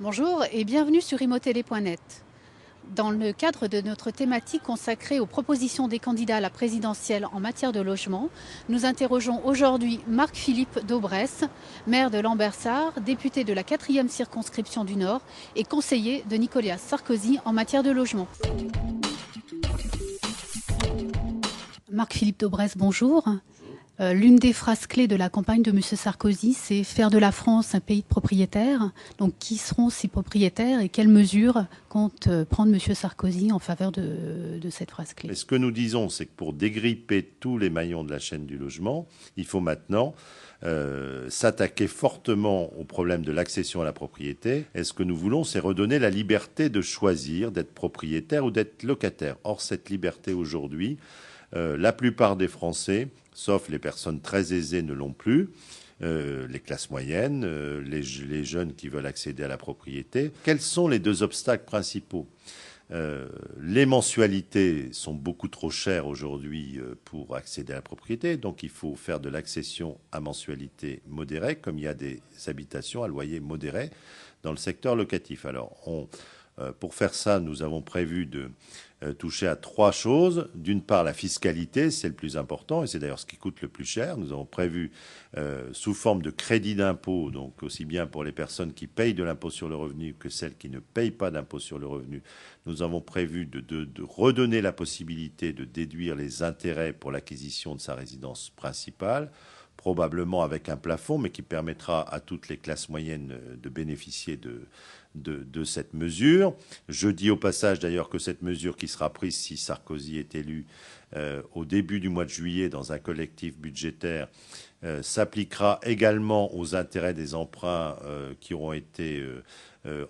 Bonjour et bienvenue sur imotélé.net. Dans le cadre de notre thématique consacrée aux propositions des candidats à la présidentielle en matière de logement, nous interrogeons aujourd'hui Marc-Philippe Daubresse, maire de Lambersart, député de la 4e circonscription du Nord et conseiller de Nicolas Sarkozy en matière de logement. Marc-Philippe Daubresse, bonjour. L'une des phrases clés de la campagne de M. Sarkozy, c'est faire de la France un pays de propriétaires. Donc, qui seront ces propriétaires et quelles mesures compte prendre M. Sarkozy en faveur de cette phrase clé? Et ce que nous disons, c'est que pour dégripper tous les maillons de la chaîne du logement, il faut maintenant s'attaquer fortement au problème de l'accession à la propriété. Et ce que nous voulons, c'est redonner la liberté de choisir d'être propriétaire ou d'être locataire. Or, cette liberté aujourd'hui, la plupart des Français, sauf les personnes très aisées, ne l'ont plus. Les classes moyennes, les jeunes qui veulent accéder à la propriété. Quels sont les deux obstacles principaux ? Les mensualités sont beaucoup trop chères aujourd'hui pour accéder à la propriété, donc il faut faire de l'accession à mensualité modérée, comme il y a des habitations à loyer modéré dans le secteur locatif. Alors, pour faire ça, nous avons prévu de toucher à trois choses. D'une part, la fiscalité, c'est le plus important, et c'est d'ailleurs ce qui coûte le plus cher. Nous avons prévu, sous forme de crédit d'impôt, donc aussi bien pour les personnes qui payent de l'impôt sur le revenu que celles qui ne payent pas d'impôt sur le revenu, nous avons prévu de redonner la possibilité de déduire les intérêts pour l'acquisition de sa résidence principale, probablement avec un plafond, mais qui permettra à toutes les classes moyennes de bénéficier de cette mesure. Je dis au passage d'ailleurs que cette mesure qui sera prise si Sarkozy est élu au début du mois de juillet dans un collectif budgétaire s'appliquera également aux intérêts des emprunts qui auront été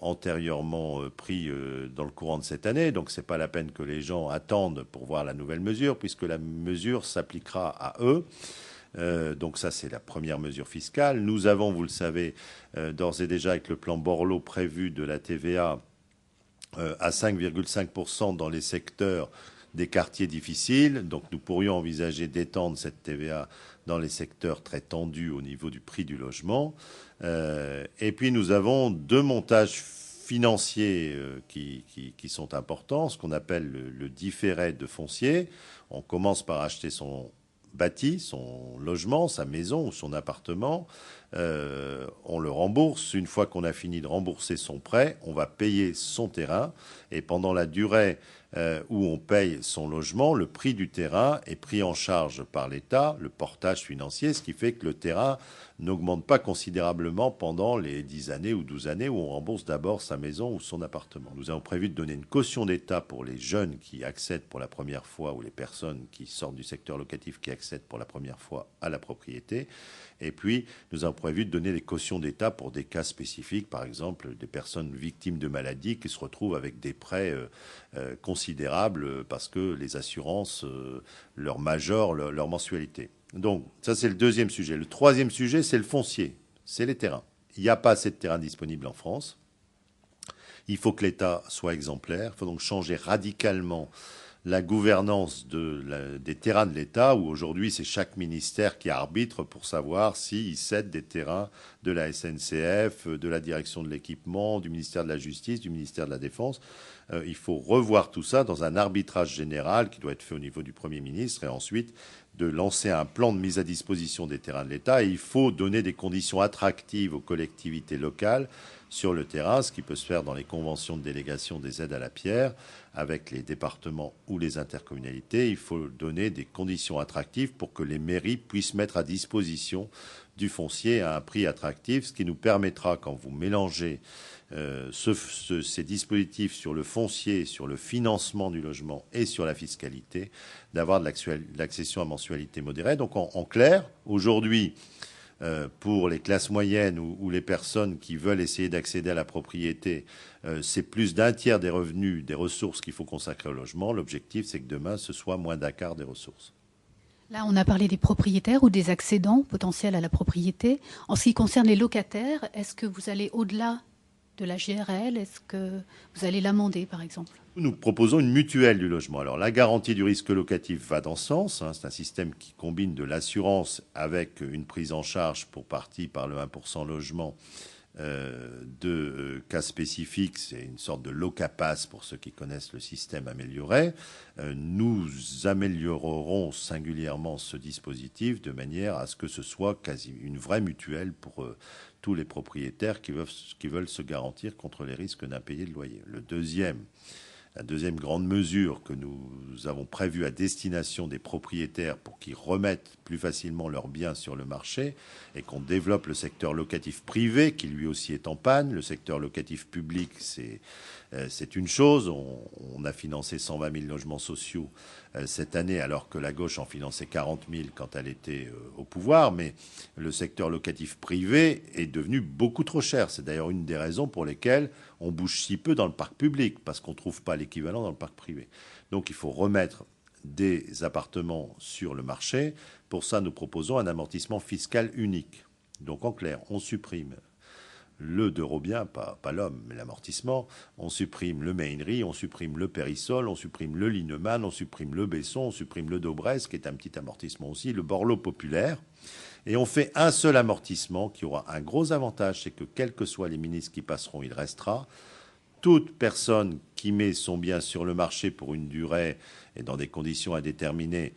antérieurement pris dans le courant de cette année. Donc ce n'est pas la peine que les gens attendent pour voir la nouvelle mesure, puisque la mesure s'appliquera à eux. Donc ça, c'est la première mesure fiscale. Nous avons, vous le savez, d'ores et déjà avec le plan Borloo prévu de la TVA à 5,5% dans les secteurs des quartiers difficiles. Donc nous pourrions envisager d'étendre cette TVA dans les secteurs très tendus au niveau du prix du logement. Et puis nous avons deux montages financiers qui sont importants, ce qu'on appelle le différé de foncier. On commence par acheter son bâti, son logement, sa maison ou son appartement, on le rembourse. Une fois qu'on a fini de rembourser son prêt, on va payer son terrain. Et pendant la durée où on paye son logement, le prix du terrain est pris en charge par l'État, le portage financier, ce qui fait que le terrain n'augmente pas considérablement pendant les 10 années ou 12 années où on rembourse d'abord sa maison ou son appartement. Nous avons prévu de donner une caution d'État pour les jeunes qui accèdent pour la première fois ou les personnes qui sortent du secteur locatif qui accèdent pour la première fois à la propriété. Et puis, nous avons prévu de donner des cautions d'État pour des cas spécifiques, par exemple des personnes victimes de maladies qui se retrouvent avec des prêts considérables parce que les assurances leur majorent leur mensualité. Donc, ça, c'est le deuxième sujet. Le troisième sujet, c'est le foncier, c'est les terrains. Il n'y a pas assez de terrains disponibles en France. Il faut que l'État soit exemplaire. Il faut donc changer radicalement la gouvernance des terrains de l'État, où aujourd'hui c'est chaque ministère qui arbitre pour savoir s'il cède des terrains de la SNCF, de la direction de l'équipement, du ministère de la Justice, du ministère de la Défense. Il faut revoir tout ça dans un arbitrage général qui doit être fait au niveau du Premier ministre et ensuite de lancer un plan de mise à disposition des terrains de l'État. Et il faut donner des conditions attractives aux collectivités locales sur le terrain, ce qui peut se faire dans les conventions de délégation des aides à la pierre avec les départements ou les intercommunalités. Il faut donner des conditions attractives pour que les mairies puissent mettre à disposition du foncier à un prix attractif, ce qui nous permettra, quand vous mélangez ces dispositifs sur le foncier, sur le financement du logement et sur la fiscalité, d'avoir de l'accession à mensualité modérée. Donc en clair, aujourd'hui, pour les classes moyennes ou les personnes qui veulent essayer d'accéder à la propriété, c'est plus d'un tiers des revenus, des ressources qu'il faut consacrer au logement. L'objectif, c'est que demain, ce soit moins d'un quart des ressources. Là, on a parlé des propriétaires ou des accédants potentiels à la propriété. En ce qui concerne les locataires, est-ce que vous allez au-delà de la GRL? Est-ce que vous allez l'amender, par exemple? Nous proposons une mutuelle du logement. Alors, la garantie du risque locatif va dans ce sens. C'est un système qui combine de l'assurance avec une prise en charge pour partie par le 1% logement de cas spécifiques. C'est une sorte de locapass pour ceux qui connaissent le système amélioré. Nous améliorerons singulièrement ce dispositif de manière à ce que ce soit quasi une vraie mutuelle pour tous les propriétaires qui veulent se garantir contre les risques d'impayés de loyer. La deuxième grande mesure que nous avons prévue à destination des propriétaires pour qu'ils remettent plus facilement leurs biens sur le marché et qu'on développe le secteur locatif privé qui lui aussi est en panne. Le secteur locatif public, c'est une chose. On a financé 120 000 logements sociaux cette année alors que la gauche en finançait 40 000 quand elle était au pouvoir. Mais le secteur locatif privé est devenu beaucoup trop cher. C'est d'ailleurs une des raisons pour lesquelles on bouge si peu dans le parc public, parce qu'on ne trouve pas l'équivalent dans le parc privé. Donc il faut remettre des appartements sur le marché. Pour ça, nous proposons un amortissement fiscal unique. Donc en clair, on supprime le Derobien, pas l'homme, mais l'amortissement. On supprime le Mainry, on supprime le Périsol, on supprime le Lineman, on supprime le Besson, on supprime le Dobresse, qui est un petit amortissement aussi, le Borloo populaire. Et on fait un seul amortissement qui aura un gros avantage, c'est que quels que soient les ministres qui passeront, il restera. Toute personne qui met son bien sur le marché pour une durée et dans des conditions indéterminées,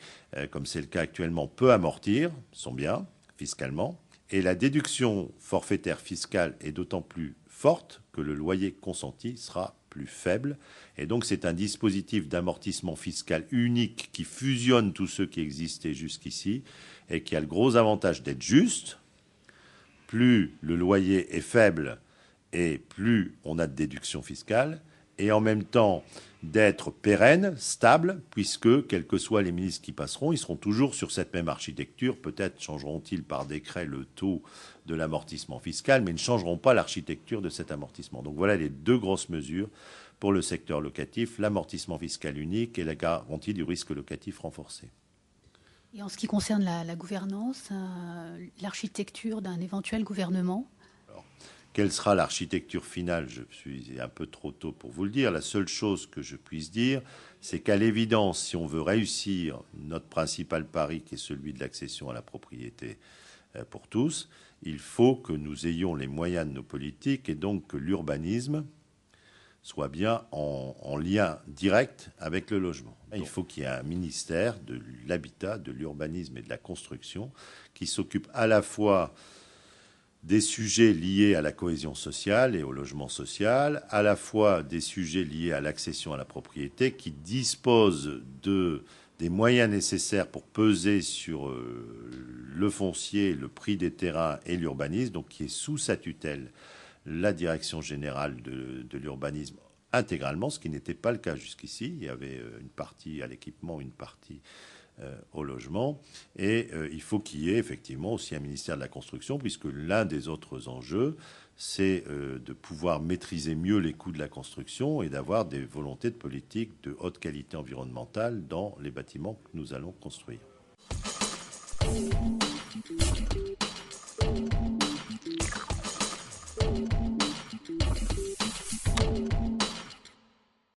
comme c'est le cas actuellement, peut amortir son bien fiscalement. Et la déduction forfaitaire fiscale est d'autant plus forte que le loyer consenti sera plus faible. Et donc c'est un dispositif d'amortissement fiscal unique qui fusionne tous ceux qui existaient jusqu'ici et qui a le gros avantage d'être juste. Plus le loyer est faible et plus on a de déduction fiscale, et en même temps d'être pérenne, stable, puisque, quels que soient les ministres qui passeront, ils seront toujours sur cette même architecture. Peut-être changeront-ils par décret le taux de l'amortissement fiscal, mais ils ne changeront pas l'architecture de cet amortissement. Donc voilà les deux grosses mesures pour le secteur locatif, l'amortissement fiscal unique et la garantie du risque locatif renforcé. Et en ce qui concerne la gouvernance, l'architecture d'un éventuel gouvernement? Quelle sera l'architecture finale? Je suis un peu trop tôt pour vous le dire. La seule chose que je puisse dire, c'est qu'à l'évidence, si on veut réussir notre principal pari, qui est celui de l'accession à la propriété pour tous, il faut que nous ayons les moyens de nos politiques et donc que l'urbanisme soit bien en lien direct avec le logement. Il faut qu'il y ait un ministère de l'habitat, de l'urbanisme et de la construction qui s'occupe à la fois des sujets liés à la cohésion sociale et au logement social, à la fois des sujets liés à l'accession à la propriété, qui dispose des moyens nécessaires pour peser sur le foncier, le prix des terrains et l'urbanisme, donc qui est sous sa tutelle la direction générale de l'urbanisme intégralement, ce qui n'était pas le cas jusqu'ici. Il y avait une partie à l'équipement, une partie au logement. Et il faut qu'il y ait effectivement aussi un ministère de la construction, puisque l'un des autres enjeux, c'est de pouvoir maîtriser mieux les coûts de la construction et d'avoir des volontés de politique de haute qualité environnementale dans les bâtiments que nous allons construire.